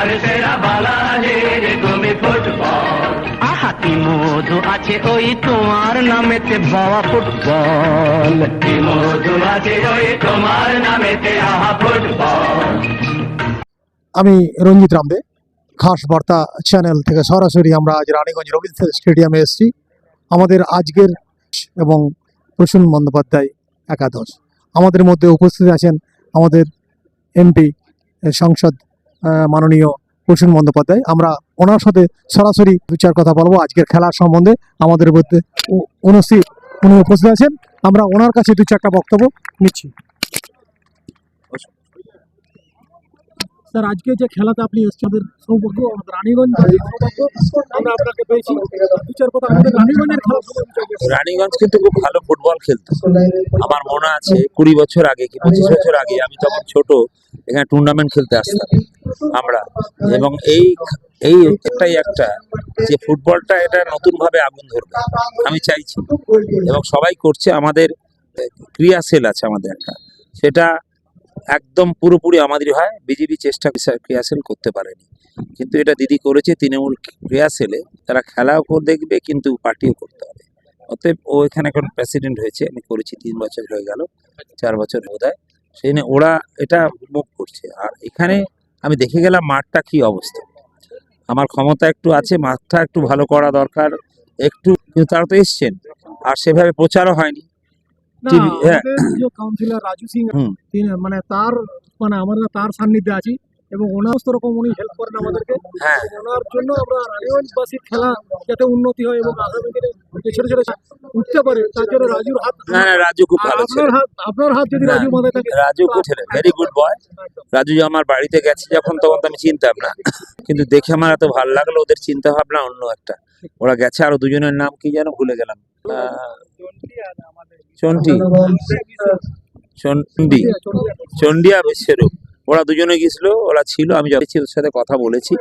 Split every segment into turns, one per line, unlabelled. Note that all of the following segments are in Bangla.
আর তেরা বালা হে রে তুমি ফুটবল।
আহা কি মধু আছে ওই তোমার নামেতে বাবা ফুটবল।
কি মধু আছে ওই তোমার নামেতে আহা ফুটবল।
আমি রঞ্জিত রামদে, খাস বার্তা চ্যানেল থেকে সরাসরি আমরা আজ রানীগঞ্জ রবীন্দ্র স্টেডিয়ামে এসেছি। আমাদের আজকের এবং প্রসূন বন্দ্যোপাধ্যায় একাদশ, আমাদের মধ্যে উপস্থিত আছেন আমাদের এমপি সংসদ মাননীয় প্রসূন বন্দ্যোপাধ্যায়। আমরা ওনার সাথে সরাসরি দু চার কথা বলবো আজকের খেলার সম্বন্ধে। আমাদের মধ্যে উনি উপস্থিত আছেন, আমরা ওনার কাছে দু চারটা বক্তব্য নিচ্ছি। স্যার, আজকে যে খেলাতে আপনি এসেছেন, আমাদের সৌভাগ্য, আমাদের রানীগঞ্জ আমরা আপনাকে পেয়েছি। দু চার কথা আমাদের রানীগঞ্জের খেলা।
রানীগঞ্জ কিন্তু খুব ভালো ফুটবল খেলতো। আমার মনে আছে 20 বছর আগে কি 25 বছর আগে আমি তখন ছোট, এখানে টুর্নামেন্ট খেলতে আসতাম আমরা। এবং এই একটাই একটা যে ফুটবলটা এটা নতুন ভাবে আগুন ধরবে আমি চাইছি, এবং সবাই করছে। আমাদের ক্রিয়াশীল আছে আমাদের একটা, সেটা একদম পুরোপুরি আমাদেরই হয়। বিজেপি চেষ্টা ক্রিয়াশীল করতে পারেনি, কিন্তু এটা দিদি করেছে। তৃণমূল ক্রিয়াশীলে তারা খেলাও দেখবে কিন্তু পার্টিও করতে হবে। অতএব ও এখানে এখন প্রেসিডেন্ট হয়েছে, আমি করেছি 3 বছর হয়ে গেল, 4 বছর বোধ হয়। সেই নিয়ে ওরা এটা মুখ করছে। আর এখানে আমি দেখে গেলাম মাঠটা কি অবস্থা। আমার ক্ষমতা একটু আছে, মাঠটা একটু ভালো করা দরকার একটু, কিন্তু তারা তো এসছেন আর সেভাবে প্রচারও হয়নি।
কাউন্সিলর রাজু সিং মানে আমরা তার সান্নিধ্যে আছি এবং ওনার রকম উনি হেল্প করেন আমাদেরকে। ওনার জন্য আমরা রানীগঞ্জবাসীর খেলা যাতে উন্নতি হয় এবং আগামী দিনে ছোট ছোট উঠতে পারে, তার জন্য রাজুর হাত।
রাজু খুব ভালো ছেলে।
আপনার হাত যদি রাজু মাথায় থাকে।
রাজু খুব ছেলে, ভেরি গুড বয়। রাজু আমার বাড়িতে গেছে যখন, তখন তো আমি চিনতাম না, কিন্তু দেখে আমার এত ভালো লাগলো। ওদের চিন্তা ভাবনা অন্য একটা। ওরা গেছে, আরো দুজনের নাম কি যেন ভুলে গেলাম। চন্ডিয়া বিশ্বরূপ, ওরা দুজনে গেছিল, ওরা ছিল। আমি যাচ্ছি ওর সাথে কথা বলেছি,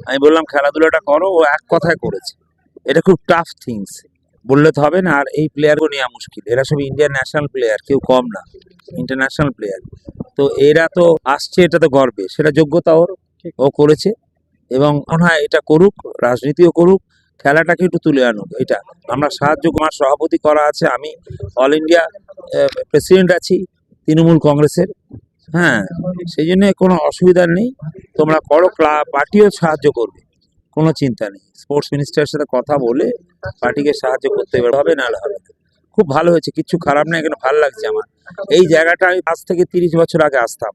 আমি বললাম খেলাধুলাটা করো। ও এক কথায় করেছে। এটা খুব টাফ থিংস, বললে তো হবে না। আর এই প্লেয়ারও নেওয়া মুশকিল, এরা সব ইন্ডিয়ান ন্যাশনাল প্লেয়ার, কেউ কম না, ইন্টারন্যাশনাল প্লেয়ার। তো এরা তো আসছে, এটা তো গর্বে, সেটা যোগ্যতা ওর, ও করেছে। এবং মনে হয় এটা করুক, রাজনীতিও করুক, খেলাটাকে একটু তুলে আনুক। এটা আমরা সাহায্য, আমার সভাপতি করা আছে, আমি অল ইন্ডিয়া প্রেসিডেন্ট আছি তৃণমূল কংগ্রেসের। সেই জন্য কোনো অসুবিধা নেই, তোমরা করো। পার্টিও সাহায্য করবে, কোনো চিন্তা নেই। স্পোর্টস মিনিস্টারের সাথে কথা বলে পার্টিকে সাহায্য করতে হবে, নাহলে হবে। খুব ভালো হয়েছে, কিচ্ছু খারাপ না, এখানে ভালো লাগছে আমার। এই জায়গাটা আমি আজ থেকে 30 বছর আগে আসতাম।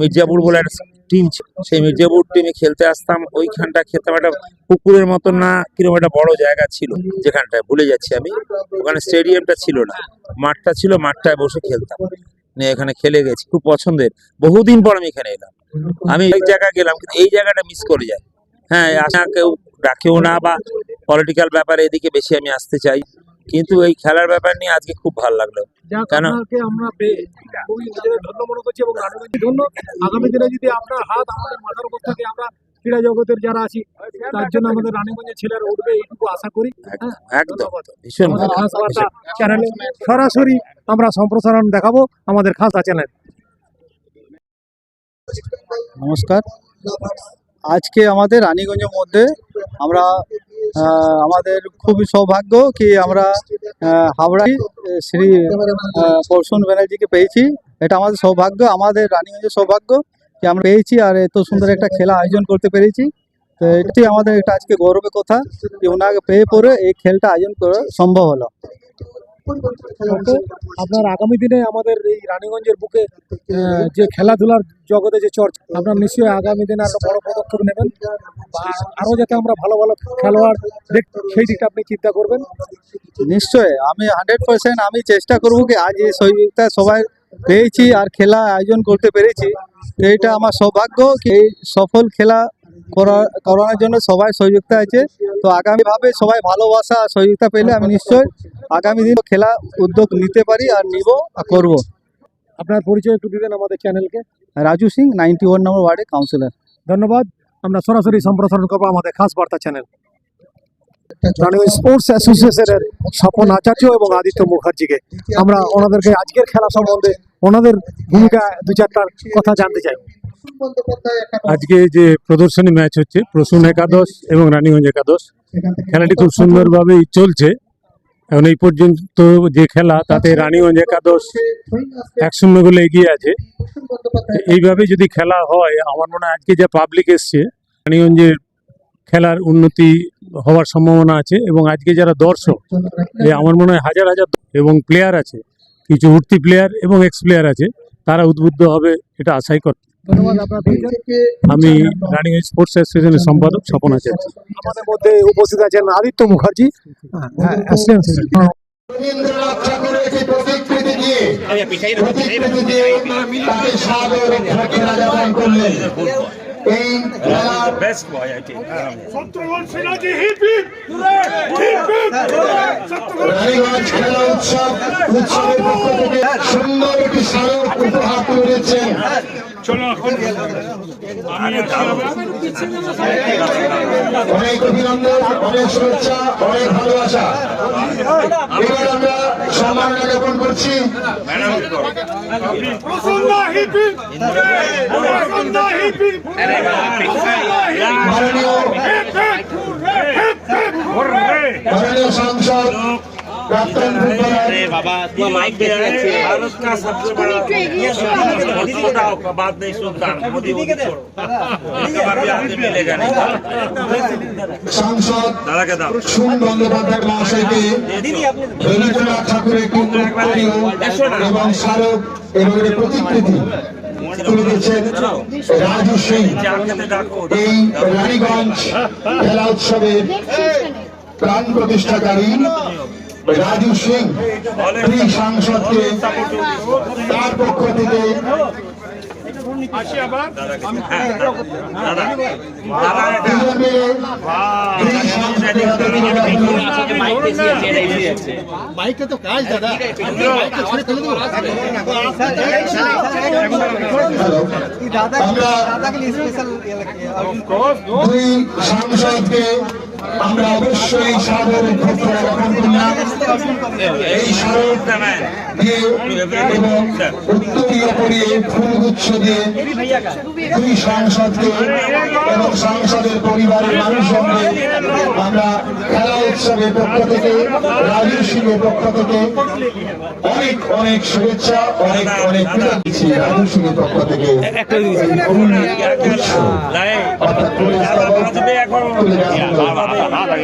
মির্জাপুর বলে একটা টিম ছিল, সেই মির্জাপুর টিমে খেলতে আসতাম। ওইখানটা খেলতাম, একটা পুকুরের মতন না কিরকম একটা বড় জায়গা ছিল, যেখানটায় ভুলে যাচ্ছি আমি। ওখানে স্টেডিয়ামটা ছিল না, মাঠটা ছিল, মাঠটায় বসে খেলতাম। এখানে খেলে গেছি, খুব পছন্দের। বহুদিন পর আমি এখানে এলাম। আমি এক জায়গায় গেলাম, কিন্তু এই জায়গাটা মিস করে যাই। আসা কেউ ডাকেও না, বা পলিটিক্যাল ব্যাপারে এদিকে বেশি আমি আসতে চাই, কিন্তু এই খেলার ব্যাপার নিয়ে আজকে খুব ভালো লাগলো। কেন
আমরা ধন্য মনে করছি এবং ধন্য। আগামী দিনে যদি আপনার হাত আমাদের মাথার উপর থাকে, আমরা ক্রীড়া জগতের যারা আছি তার জন্য আমাদের রানীগঞ্জের ছেলেরা উঠবে, এইটুকু আশা করি।
একদম ভীষণ
চ্যানেলে সরাসরি আমরা সম্প্রসারণ দেখাবো আমাদের খাস চ্যানেল।
নমস্কার। আজকে আমাদের রানীগঞ্জের মধ্যে আমরা আমাদের খুবই সৌভাগ্য কি আমরা হাওড়ায় শ্রী প্রসূন ব্যানার্জিকে পেয়েছি। এটা আমাদের সৌভাগ্য, আমাদের রানীগঞ্জের সৌভাগ্য যে আমরা পেয়েছি আর এত সুন্দর একটা খেলা আয়োজন করতে পেরেছি। তো এটাই আমাদের একটা আজকে গৌরবের কথা যে ওনাকে পেয়ে পরে এই খেলটা আয়োজন করা সম্ভব হলো।
আপনার আগামী দিনে আমাদের এই রানীগঞ্জের বুকে যে খেলাধুলার জগতে যে চর্চা, আপনার নিশ্চয়ই আগামী দিনে আরো বড় পদক্ষেপ নেবেন, আরো যাতে আমরা ভালো ভালো খেলোয়াড় সেই দিকটা আপনি চিন্তা করবেন।
নিশ্চয়ই আমি 100% আমি চেষ্টা করব কি আজ এই সহযোগিতা সবাই পেয়েছি আর খেলা আয়োজন করতে পেরেছি। এইটা আমার সৌভাগ্য কি এই সফল খেলা করানোর জন্য সবাই সহযোগিতা আছে। তো আগামীভাবে সবাই ভালোবাসা সহযোগিতা পেলে আমি নিশ্চয়ই আগামী দিন খেলা উদ্যোগ নিতে পারি আর নিব আর করব।
আপনার পরিচয় একটু দিবেন আমাদের চ্যানেলকে।
রাজু সিং, 91 নম্বর ওয়ার্ডে কাউন্সিলর।
ধন্যবাদ। আমরা সরাসরি সম্প্রসারণ করবো আমাদের খাস বার্তা চ্যানেল। স্পোর্টস অ্যাসোসিয়েশনের স্বপন আচার্য এবং আদিত্য মুখার্জিকে আমরা ওনাদেরকে আজকের খেলা সম্বন্ধে ওনাদের ভূমিকা 2-4টার কথা জানতে চাই।
আজকে যে প্রদর্শনী ম্যাচ হচ্ছে প্রসূন একাদশ এবং রানীগঞ্জ একাদশ, খেলাটি খুব সুন্দরভাবেই চলছে। এখন এই পর্যন্ত যে খেলা তাতে রানীগঞ্জ একাদশ 1-0 গোলে এগিয়ে আছে। এইভাবে যদি খেলা হয়, আমার মনে হয় আজকে যা পাবলিক এসছে রানীগঞ্জের খেলার উন্নতি হওয়ার সম্ভাবনা আছে। এবং আজকে যারা দর্শক, আমার মনে হয় হাজার হাজার এবং প্লেয়ার আছে, কিছু উঠতি প্লেয়ার এবং এক্স প্লেয়ার আছে, তারা উদ্বুদ্ধ হবে এটা আশাই কর। আমি রানীগঞ্জ স্পোর্টস অ্যাসোসিয়েশনের সম্পাদক স্বপন আচার্য।
আমাদের মধ্যে উপস্থিত আছেন আদিত্য মুখার্জি, assistant secretary।
রবীন্দ্রনাথ ঠাকুরের একটি প্রতিকৃতি দিয়ে তাকে সাদর খেলা যাপন করলেন। এই খেলার রানীগঞ্জ খেলা উৎসবের পক্ষ থেকে সুন্দর একটি স্মারক উপহার তুলে দিচ্ছেন। অনেক অভিনন্দন, অনেক শুভেচ্ছা, অনেক ভালোবাসা। এবার আমরা সম্মান জ্ঞাপন করছি মাননীয় সাংসদ প্রাক্তন সাংসদ প্রসূন বন্দ্যোপাধ্যায় মহাশয়কে রবীন্দ্রনাথ ঠাকুরের এবং স্মারক এবং প্রতিকৃতি তুলে দিচ্ছেন রাজু সিং। এই রানীগঞ্জ খেলা উৎসবের প্রাণ প্রতিষ্ঠাকারী রাজু সিং এই সাংসদকে তার পক্ষ থেকে
বাইকে তো কাজ দাদা,
দুই সাংসদকে আমরা অবশ্যই সাদর শ্রদ্ধা জ্ঞাপন করলাম। এই স্মারক দিয়ে এবং উত্তরীয় পরিয়ে ফুলগুচ্ছ দিয়ে দুই সাংসদকে এবং সাংসদের পরিবারের মানুষজনকে আমরা খেলা উৎসবের পক্ষ থেকে, রাজু সিংহের পক্ষ থেকে অনেক অনেক শুভেচ্ছা, অনেক অনেক কৃতজ্ঞতা দিচ্ছি। রাজু সিংহের পক্ষ থেকে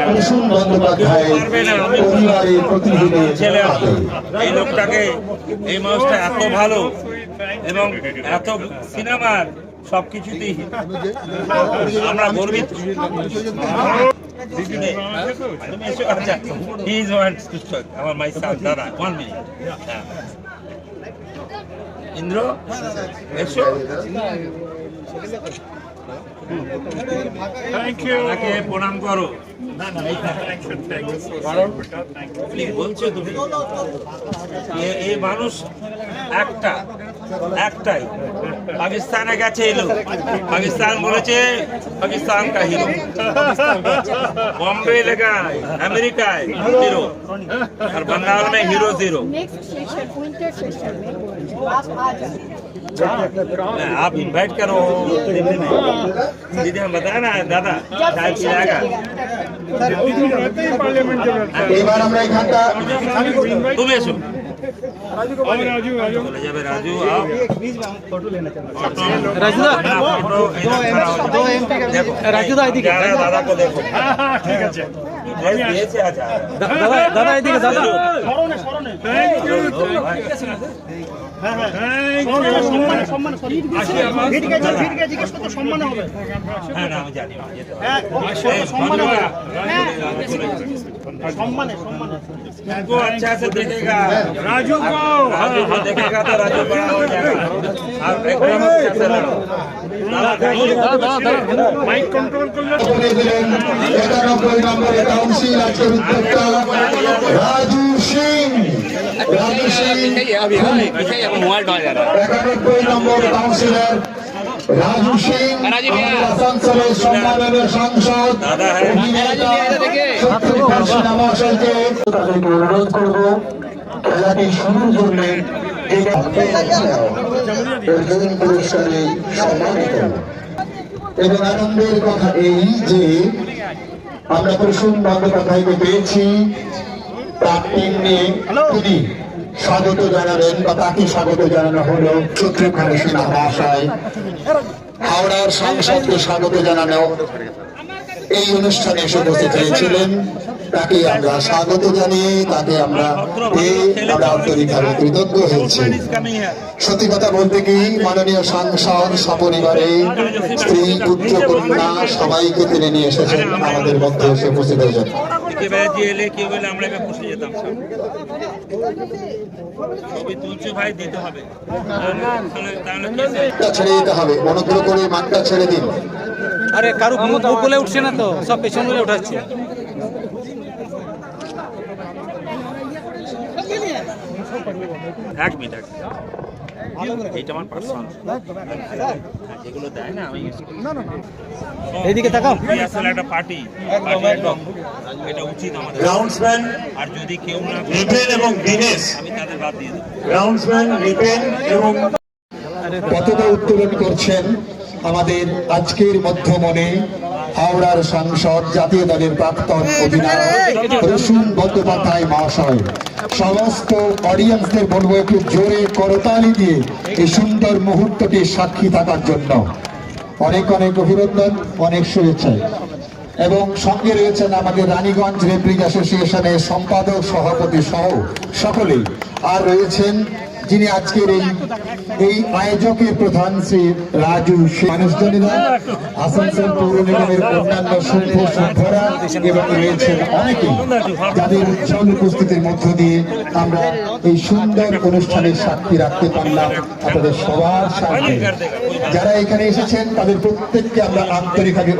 প্রসূন বন্দ্যোপাধ্যায়ের পরিবারের প্রতিনিধি
এই লোকটাকে, এই মানুষটা এত ভালো এবং এত সিনেমার সবকিছুতেই আমরা গর্বিত। আমার মাই সান দাদা 1 মিনিট ইন্দ্র এসো। তাকে প্রণাম করো। বলছো তুমি এই মানুষ একটাই পাকিস্তানে গেছে এলো, পাকিস্তান বলেছে পাকিস্তান কা হিরো, बॉम्बे लगा अमेरिकाয় হিরো, আর बंगाल में हीरो 0। आप इनवाइट करो दीदी, हम बताए ना दादा चाय पिलाएगा।
এবার আমরা এখানটা
तुम एसो चले जाबे राजू, आओ राजू दादा को देखो। ठीक है दादा एदिके दादा को अच्छा से देखेगा, राजू को देखेगा तो राजू बड़ा हो जाएगा। एकदम अच्छा से माइक कंट्रोल कर लो।
91 নম্বরে কাউন্সিল আজকের উদ্যোক্তা রাজু সিং। 91 নম্বর কাউন্সিলর রাজু সিং আসানসোলের সম্মাননীয় সাংসদ অভিনেতা শত্রুঘ্ন সিনহা মহাশয়কে তাদেরকে অনুরোধ করব খেলাটি শুরুর জন্য অর্জুন পুরস্কারে সম্মানিত। এবং আনন্দের কথা এই যে আমরা প্রসূন বন্দ্যোপাধ্যায়কে পেয়েছি, তার টিম নিয়ে তিনি স্বাগত জানাবেন বা তাকে স্বাগত জানানো হলো। শত্রুঘ্ন সিনহা মহাশয় হাওড়ার সাংসদকে স্বাগত জানানো এই অনুষ্ঠানে এসে উপস্থিত হয়েছিলেন। তাকে আমরা স্বাগত জানিয়ে তাকে আমরা আন্তরিকভাবে কৃতজ্ঞ হয়েছি। সত্যি কথা বলতে কি, মাননীয় সাংসদ সপরিবারে স্ত্রী পুত্র কন্যা সবাইকে টেনে নিয়ে এসেছেন আমাদের মধ্যে এসে উপস্থিত হয়েছেন। ছেড়ে দিতে হবে, অনুগ্রহ করে মানটা ছেড়ে দিন।
আরে কারো মুখ বলে উঠছে না তো, সব পেছন বলে উঠাচ্ছে।
এক মিনিট, এইটা আমার পার্সোনাল, যেগুলো দেয় না আমি
এইদিকে তাকাও।
একটা পার্টি, এটা উচিত আমাদের।
গ্রাউন্ডসম্যান
আর যদি কেউ না
রিপেন এবং দিনেশ,
আমি তাদের বাদ দিয়ে দেবো।
গ্রাউন্ডসম্যান রিপেন এবং পতাকা উত্তোলন করছেন আমাদের আজকের মধ্যমণি হাওড়ার সাংসদ জাতীয় দলের প্রাক্তন অধিনায়ক প্রসূন বন্দ্যোপাধ্যায় মহাশয়। সমস্ত অডিয়েন্সদের বলবো একটু জোরে করতালি দিয়ে এই সুন্দর মুহূর্তটির সাক্ষী থাকার জন্য অনেক অনেক অভিনন্দন, অনেক শুভেচ্ছা। এবং সঙ্গে রয়েছেন আমাদের রানীগঞ্জ রেফারিজ অ্যাসোসিয়েশনের সম্পাদক সভাপতি সহ সকলেই। আর রয়েছেন যিনি আজকের এই আয়োজকের প্রধান শ্রী রাজু। মানুষজনেরা আসানসোল পৌর নিগমের অন্যান্য সভ্যরা এবং রয়েছেন অনেকেই, যাদের উজ্জ্বল উপস্থিতির মধ্য দিয়ে আমরা এই সুন্দর অনুষ্ঠানের সাক্ষী রাখতে পারলাম আপনাদের সবার সামনে। যারা এখানে এসেছেন তাদের প্রত্যেককে আমরা আন্তরিকভাবে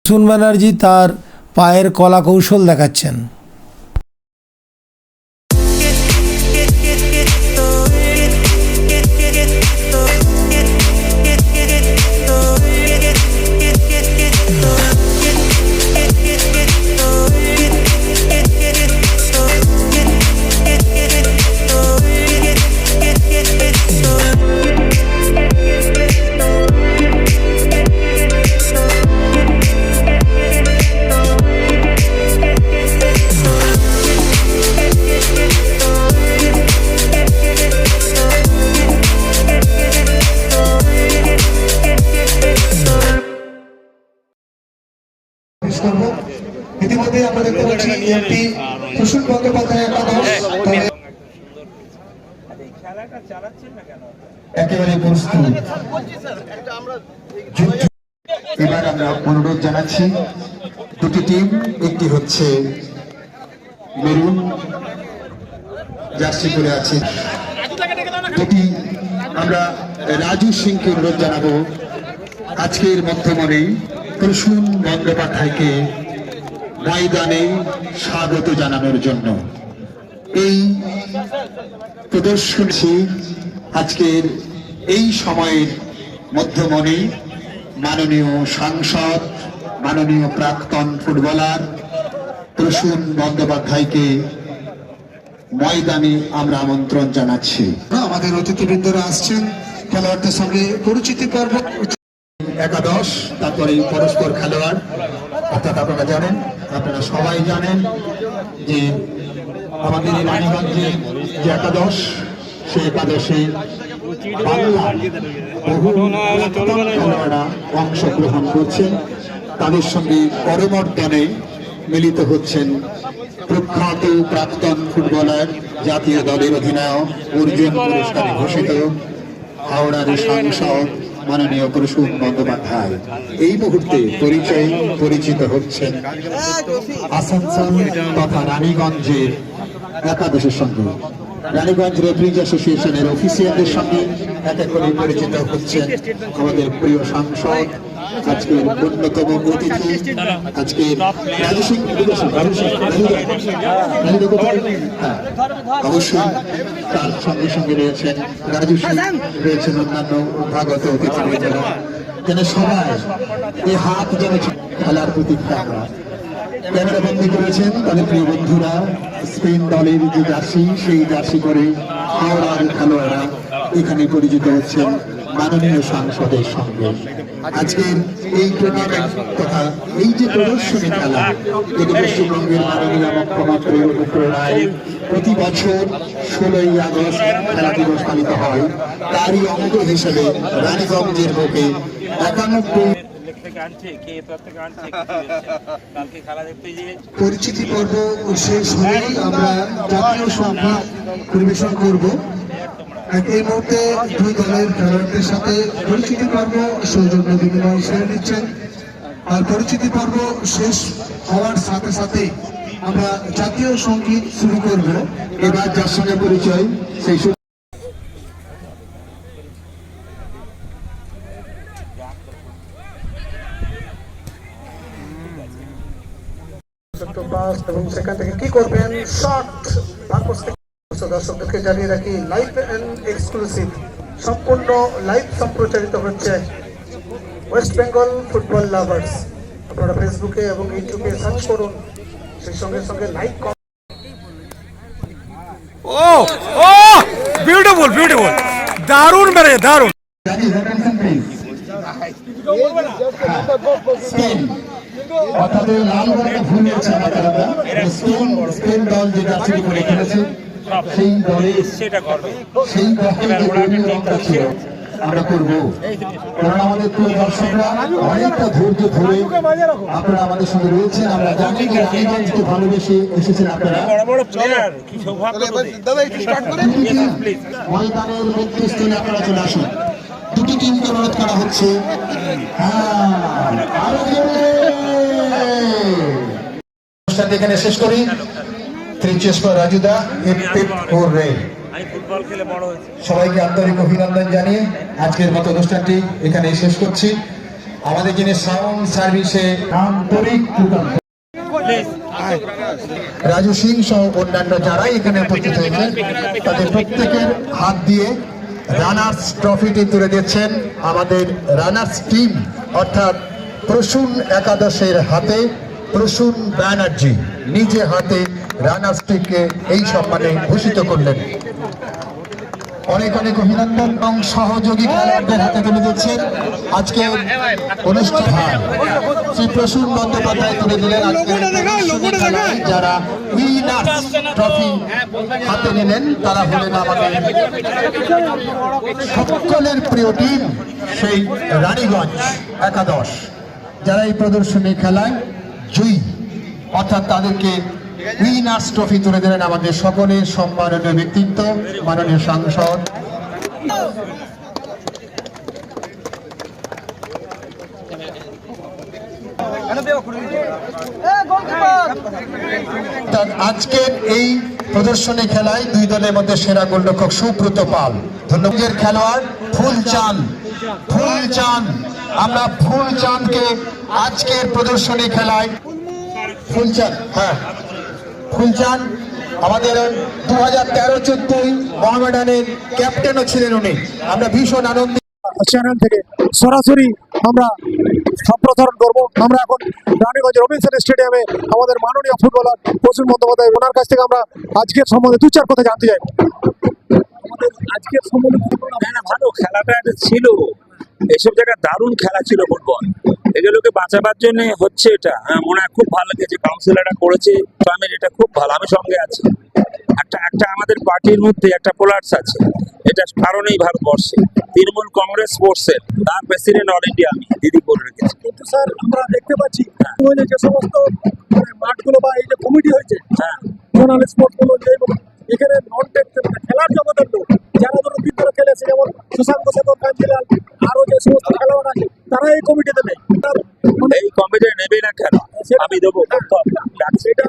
প্রসূন ব্যানার্জি তার পায়ের কলা কৌশল দেখাচ্ছেন।
ইতিমধ্যে আমরা দেখতে পাচ্ছি এমপি প্রসূন বন্দ্যোপাধ্যায় একেবারে প্রস্তুত। এবার আমরা অনুরোধ জানাচ্ছি দুটি টিম, একটি হচ্ছে মেরুন জার্সি পরে আছে, দুটি আমরা রাজু সিংকে অনুরোধ জানাবো আজকের মধ্যমণি প্রসূন বন্দ্যোপাধ্যায়কে ময়দানে স্বাগত জানানোর জন্য। এই প্রদর্শনী আজকের এই সময়ের মধ্যমণি মাননীয় সাংসদ, মাননীয় প্রাক্তন ফুটবলার প্রসূন বন্দ্যোপাধ্যায়কে ময়দানে আমরা আমন্ত্রণ জানাচ্ছি। আমাদের অতিথিবৃন্দরা আসছেন, খেলোয়াড়দের সঙ্গে পরিচিতি পর্ব। একাদশ, তারপরে পরস্পর খেলোয়াড়, অর্থাৎ আপনারা জানেন, আপনারা সবাই জানেন যে আমাদের এই রানীগঞ্জে যে একাদশ, সে একাদশে বাংলার বহু খেলোয়াড়রা অংশগ্রহণ করছেন। তাদের সঙ্গে করমর্দনে মিলিত হচ্ছেন প্রখ্যাত প্রাক্তন ফুটবলার, জাতীয় দলের অধিনায়ক, অর্জুন পুরস্কারে ভূষিত হাওড়ার সাংসদ মাননীয় প্রসূন বন্দ্যোপাধ্যায় এই মুহূর্তে পরিচিত হচ্ছেন আসানসোল তথা রানীগঞ্জের একাদশের সঙ্গে। রানীগঞ্জ রেফারিজ অ্যাসোসিয়েশনের অফিসিয়ালদের সঙ্গে এক এক করে পরিচিত হচ্ছেন আমাদের প্রিয় সাংসদ, আজকের অন্যতম অতিথি, আজকের অবশ্যই তার সঙ্গে সঙ্গে রয়েছেন রাজু সিং, রয়েছেন অন্যান্য ভাগত অতিথিবৃন্দরা, যেন সবাই এই হাত যেন খেলার প্রতি ক্যামেরা বন্দী করেছেন তাদের প্রিয় বন্ধুরা। স্পেন দলের যে জার্সি, সেই জার্সি করে হাওড়ার খেলোয়াড়রা এখানে পরিচিত হচ্ছেন মাননীয় সাংসদের সঙ্গে। আজকের এই টুর্নামেন্ট তথা এই যে প্রদর্শনী খেলা, এটি পশ্চিমবঙ্গের মাননীয় মুখ্যমন্ত্রী অনুকূল রায় প্রতি বছর 16ই আগস্ট খেলা দিবস পালিত হয়। তারই অঙ্গ হিসেবে রানীগঞ্জের বুকে 91 পরিচিতি পর্ব শেষ হলেই আমরা জাতীয় সঙ্গীত পরিবেশন করব। এই মুহূর্তে দুই দলের খেলোয়াড়দের সাথে পরিচিতি পর্ব সৌজন্য বিনিময় সেরে নিচ্ছেন। আর পরিচিতি পর্ব শেষ হওয়ার সাথে সাথে আমরা জাতীয় সঙ্গীত শুরু করব। এবার যার সঙ্গে পরিচয় সেই এবং সেখান থেকে কি করবেন শর্ট দর্শকদেরকে জানিয়ে রাখি লাইভ এন্ড এক্সক্লুসিভ সম্পূর্ণ লাইভ সম্প্রচারিত হচ্ছে ওয়েস্ট বেঙ্গল ফুটবল লাভার্স। আপনারা ফেসবুকে এবং ইউটিউবে সার্চ করুন, সেই সঙ্গে সঙ্গে লাইক
বিউটিফুল বিউটিফুল, দারুণ বেড়ে দারুণ।
অর্থাৎ লাল বর্ণটা ভুল হচ্ছে স্পেন দল যে জার্সিটি করে খেলেছে সেই দলে সেই দলের রংটা ছিল আমরা করবো। কারণ আমাদের প্রিয় দর্শকরা অনেকটা ধৈর্য ধরে আপনারা আমাদের সঙ্গে রয়েছেন। আমরা জানি যে রানীগঞ্জকে ভালোবেসে এসেছেন আপনারা। ময়দানের মধ্যস্থলে আপনারা চলে আসুন। দুটি টিমকে অনুরোধ করা হচ্ছে এখানে শেষ করি। রাজুদা সবাইকে আন্তরিক অভিনন্দন জানিয়ে আজকের মতো অনুষ্ঠানটি এখানে শেষ করছি। আমাদের যিনি সাউন্ড সার্ভিসে আন্তরিক রাজু সিং সহ অন্যান্য যারাই এখানে উপস্থিত হয়েছেন তাদের প্রত্যেকের হাত দিয়ে রানার্স ট্রফিটি তুলে দিচ্ছেন আমাদের রানার্স টিম, অর্থাৎ প্রসূন একাদশের হাতে প্রসূন ব্যানার্জি নিজে হাতে রানার্স টিমকে এই সম্মানে ভূষিত করলেন। অনেক অনেক অভিনন্দন এবং সহযোগী খেলোয়াড়দের হাতে তুলে দিচ্ছেন আজকে অনুষ্ঠান। শ্রী প্রসূন বন্দ্যোপাধ্যায় তুলে দিলেন যারা উইনার্স ট্রফি হাতে নিলেন তারা হলেন আমাদের সকলের প্রিয় টিম সেই রানীগঞ্জ একাদশ, যারা এই প্রদর্শনী খেলায় জয়ী, অর্থাৎ তাদেরকে উইনার্স ট্রফি তুলে দিলেন আমাদের সকলের সম্মাননীয় ব্যক্তিত্ব মাননীয় সাংসদ। আজকের এই প্রদর্শনী খেলায় দুই দলের মধ্যে সেরা গোলরক্ষক সুব্রত পাল, ধন্যবাদ। খেলোয়াড় ফুলচাঁদ, আমরা ফুলচাঁদকে আজকের প্রদর্শনী খেলায় ফুলচাঁদ আমাদের 2013-14 মোহামেডানের ক্যাপ্টেনও ছিলেন উনি। আমরা ভীষণ আনন্দিত।
চ্যানেল থেকে সরাসরি আমরা সম্প্রচারণ করবো। আমরা এখন রানীগঞ্জ রবীন্দ্র স্টেডিয়ামে আমাদের মাননীয় ফুটবলার প্রসূন বন্দ্যোপাধ্যায়, ওনার কাছ থেকে আমরা আজকের সম্বন্ধে দু চার কথা জানতে চাই। আমাদের আজকের সম্বন্ধে
ভালো খেলাটা ছিল, এসব জায়গায় দারুণ খেলা ছিল ফুটবল। এগুলোকে বাঁচাবার জন্য হচ্ছে এটা মনে হয় খুব ভালো লেগেছে, কাউন্সিলররা করেছে, এটা খুব ভালো। আমি সঙ্গে আছি। একটা আমাদের পার্টির মধ্যে একটা পোলার্স আছে, এটা কারণেই ভারতবর্ষে তৃণমূল কংগ্রেস স্পোর্টসের তার প্রেসিডেন্ট অল ইন্ডিয়া আমি দিদি করে রেখেছি।
কিন্তু স্যার আমরা দেখতে পাচ্ছি যে সমস্ত মাঠগুলো বা এই যে কমিটি হয়েছে জোনাল স্পোর্টসগুলো, এখানে নন টেক খেলার জগতের লোক যারা ধরো ভিতরে খেলেছে, যেমন সুশান্ত শেখর কাঞ্জিলাল, আরো যে সমস্ত খেলোয়াড় আছে তারা এই কমিটিতে নেই।
এই কমিটি নেবে না কেন? আমি দেবো, ডাকছি।
সেটা